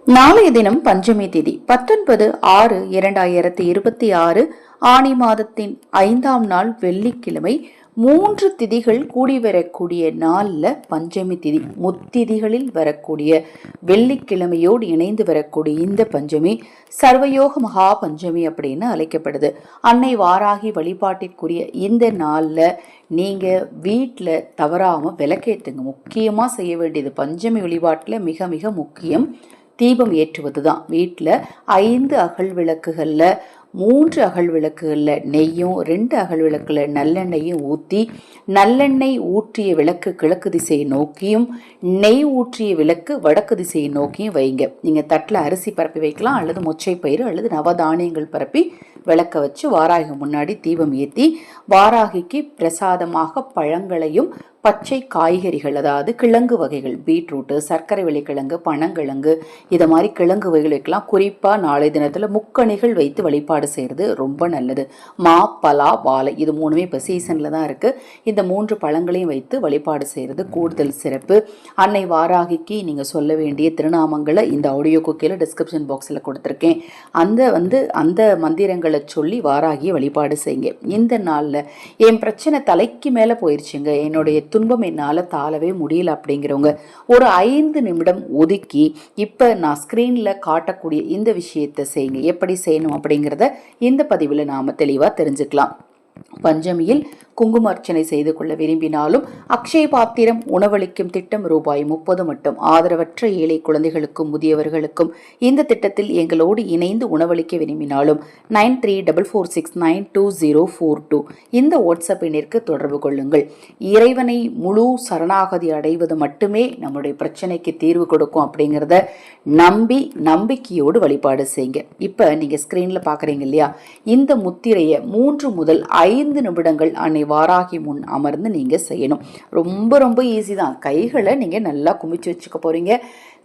நாளைய தினம் பஞ்சமி திதி 19/6/2026 ஆனி மாதத்தின் 5ஆம் நாள் வெள்ளிக்கிழமை. 3 திதிகள் கூடி வரக்கூடிய நாள்ல பஞ்சமி திதி. முத்திதிகளில் வரக்கூடிய வெள்ளிக்கிழமையோடு இணைந்து வரக்கூடிய இந்த பஞ்சமி சர்வயோக மகா பஞ்சமி அப்படின்னு அழைக்கப்படுது. அன்னை வாராகி வழிபாட்டிற்குரிய இந்த நாள்ல நீங்க வீட்டில் தவறாம விளக்கேற்றுங்க. முக்கியமா செய்ய வேண்டியது பஞ்சமி வழிபாட்டுல மிக மிக முக்கியம் தீபம் ஏற்றுவது தான். வீட்டில் 5 அகல் விளக்குகளில் 3 அகல் விளக்குகளில் நெய்யும் 2 அகல் விளக்குல நல்லெண்ணெயும் ஊற்றி, நல்லெண்ணெய் ஊற்றிய விளக்கு கிழக்கு திசையை நோக்கியும் நெய் ஊற்றிய விளக்கு வடக்கு திசையை நோக்கியும் வைங்க. நீங்கள் தட்டில் அரிசி பரப்பி வைக்கலாம், அல்லது மொச்சை பயிறு அல்லது நவதானியங்கள் பரப்பி விளக்க வச்சு வாராகி முன்னாடி தீபம் ஏற்றி, வாராகிக்கு பிரசாதமாக பழங்களையும் பச்சை காய்கறிகள், அதாவது கிழங்கு வகைகள், பீட்ரூட்டு, சர்க்கரை விளைக்கிழங்கு, பனங்கிழங்கு, இதை மாதிரி கிழங்கு வகைகள் வைக்கலாம். குறிப்பாக நாளை தினத்தில் முக்கணிகள் வைத்து வழிபாடு செய்கிறது ரொம்ப நல்லது. மா, பலா, வாழை இது 3மே இப்போ சீசனில் தான் இருக்குது. இந்த 3 பழங்களையும் வைத்து வழிபாடு செய்கிறது கூடுதல் சிறப்பு. அன்னை வாராகிக்கு நீங்கள் சொல்ல வேண்டிய திருநாமங்களை இந்த ஆடியோ குக்கியில் டிஸ்கிரிப்ஷன் பாக்ஸில் கொடுத்துருக்கேன். அந்த மந்திரங்களை சொல்லி வாராகியை வழிபாடு செய்யுங்க. இந்த நாளில் என் பிரச்சனை தலைக்கு மேலே போயிடுச்சுங்க, என்னுடைய துன்பம் என்னால் தாளவே முடியல அப்படிங்கிறவங்க ஒரு 5 நிமிடம் ஒதுக்கி இப்போ நான் ஸ்க்ரீனில் காட்டக்கூடிய இந்த விஷயத்தை செய்யுங்க. எப்படி செய்யணும் அப்படிங்கிறத இந்த பதிவில் நாம் தெளிவாக தெரிஞ்சுக்கலாம். பஞ்சமியில் குங்கும அர்ச்சனை செய்து கொள்ள விரும்பினாலும் அக்ஷய பாத்திரம் உணவளிக்கும் திட்டம் ₹30 மட்டும். ஆதரவற்ற ஏழை குழந்தைகளுக்கும் முதியவர்களுக்கும் இந்த திட்டத்தில் எங்களோடு இணைந்து உணவளிக்க விரும்பினாலும் 9344692042 இந்த வாட்ஸ்அப் எண்ணிற்கு தொடர்பு கொள்ளுங்கள். இறைவனை முழு சரணாகதி அடைவது மட்டுமே நம்முடைய பிரச்சனைக்கு தீர்வு கொடுக்கும் அப்படிங்கிறத நம்பிக்கையோடு வழிபாடு செய்யுங்க. இப்போ நீங்கள் ஸ்க்ரீனில் பார்க்குறீங்க இல்லையா, இந்த முத்திரையை 3 முதல் 5 நிமிடங்கள் அன்னை வாராகி முன் அமர்ந்து நீங்க செய்யணும். ரொம்ப ரொம்ப ஈஸி தான். கைகளை நீங்க நல்லா குமிச்சு வச்சுக்க போறீங்க.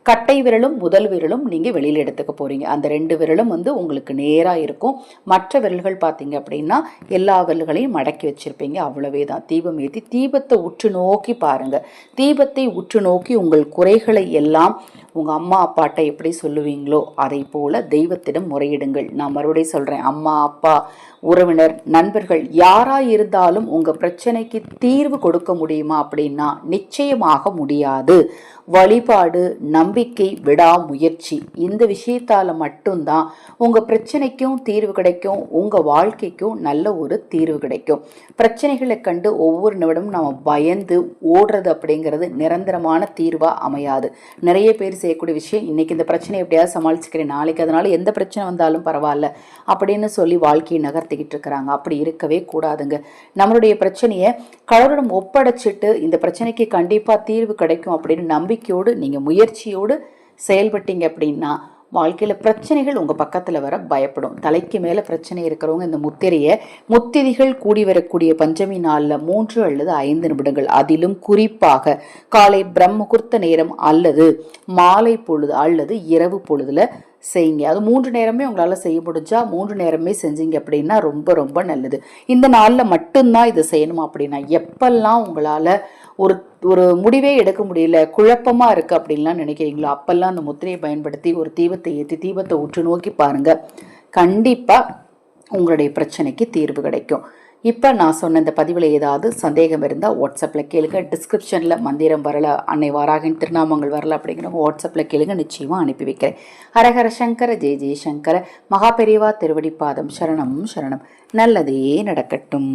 கட்டை விரலும் முதல் விரலும் நீங்கள் வெளியில் எடுத்துக்க போகிறீங்க. அந்த 2 விரலும் உங்களுக்கு நேராக இருக்கும். மற்ற விரல்கள் பார்த்தீங்க அப்படின்னா எல்லா விரல்களையும் மடக்கி வச்சுருப்பீங்க. அவ்வளவே தான். தீபம் ஏற்றி தீபத்தை உற்று நோக்கி பாருங்கள். தீபத்தை உற்று நோக்கி உங்கள் குறைகளை எல்லாம் உங்கள் அம்மா அப்பாட்ட எப்படி சொல்லுவீங்களோ அதை போல் தெய்வத்திடம் முறையிடுங்கள். நான் மறுபடியும் சொல்கிறேன், அம்மா அப்பா உறவினர் நண்பர்கள் யாராக இருந்தாலும் உங்கள் பிரச்சனைக்கு தீர்வு கொடுக்க முடியுமா அப்படின்னா நிச்சயமாக முடியாது. வழிபாடு, நம்பிக்கை, விடாமுயற்சி இந்த விஷயத்தால் மட்டும்தான் உங்கள் பிரச்சனைக்கும் தீர்வு கிடைக்கும், உங்கள் வாழ்க்கைக்கும் நல்ல ஒரு தீர்வு கிடைக்கும். பிரச்சனைகளை கண்டு ஒவ்வொரு நிமிடமும் நம்ம பயந்து ஓடுறது அப்படிங்கிறது நிரந்தரமான தீர்வாக அமையாது. நிறைய பேர் செய்யக்கூடிய விஷயம், இன்னைக்கு இந்த பிரச்சனை எப்படியாவது சமாளிச்சுக்கிறேன், நாளைக்கு அதனால எந்த பிரச்சனை வந்தாலும் பரவாயில்ல அப்படின்னு சொல்லி வாழ்க்கையை நகர்த்திக்கிட்டு இருக்கிறாங்க. அப்படி இருக்கவே கூடாதுங்க. நம்மளுடைய பிரச்சனையை கடவுளிடம் ஒப்படைச்சிட்டு இந்த பிரச்சனைக்கு கண்டிப்பாக தீர்வு கிடைக்கும் அப்படின்னு நம்பிக்கையோடு நீங்கள் முயற்சியோடு செயல்பட்டீங்க அப்படின்னா வாழ்க்கையில் பிரச்சனைகள் உங்கள் பக்கத்தில் வர பயப்படும். தலைக்கு மேலே பிரச்சனை இருக்கிறவங்க இந்த முத்திதிகள் கூடி வரக்கூடிய பஞ்சமி நாளில் 3 அல்லது 5 நிமிடங்கள், அதிலும் குறிப்பாக காலை பிரம்ம முகூர்த்த நேரம் அல்லது மாலை பொழுது அல்லது இரவு பொழுதுல செய்யுங்க. அது 3 நேரமே உங்களால் செய்ய முடிஞ்சா 3 நேரமே செஞ்சீங்க அப்படின்னா ரொம்ப ரொம்ப நல்லது. இந்த நாளில் மட்டும்தான் இதை செய்யணும் அப்படின்னா எப்பெல்லாம் உங்களால் ஒரு முடிவே எடுக்க முடியல, குழப்பமாக இருக்குது அப்படின்லாம் நினைக்கிறீங்களோ அப்பெல்லாம் அந்த முத்திரையை பயன்படுத்தி ஒரு தீபத்தை ஏற்றி தீபத்தை உற்று நோக்கி பாருங்கள். கண்டிப்பாக உங்களுடைய பிரச்சனைக்கு தீர்வு கிடைக்கும். இப்போ நான் சொன்ன இந்த பதிவில் ஏதாவது சந்தேகம் இருந்தால் வாட்ஸ்அப்பில் கேளுங்க. டிஸ்கிரிப்ஷனில் மந்திரம் வரல, அன்னை வாராகின் திருநாமங்கள் வரல அப்படிங்கிறவங்க வாட்ஸ்அப்பில் கேளுங்க, நிச்சயமாக அனுப்பி வைக்கிறேன். ஹரஹர சங்கர ஜெய ஜெயசங்கர. மகா பெரியவா திருவடி பாதம் சரணம் சரணம். நல்லதே நடக்கட்டும்.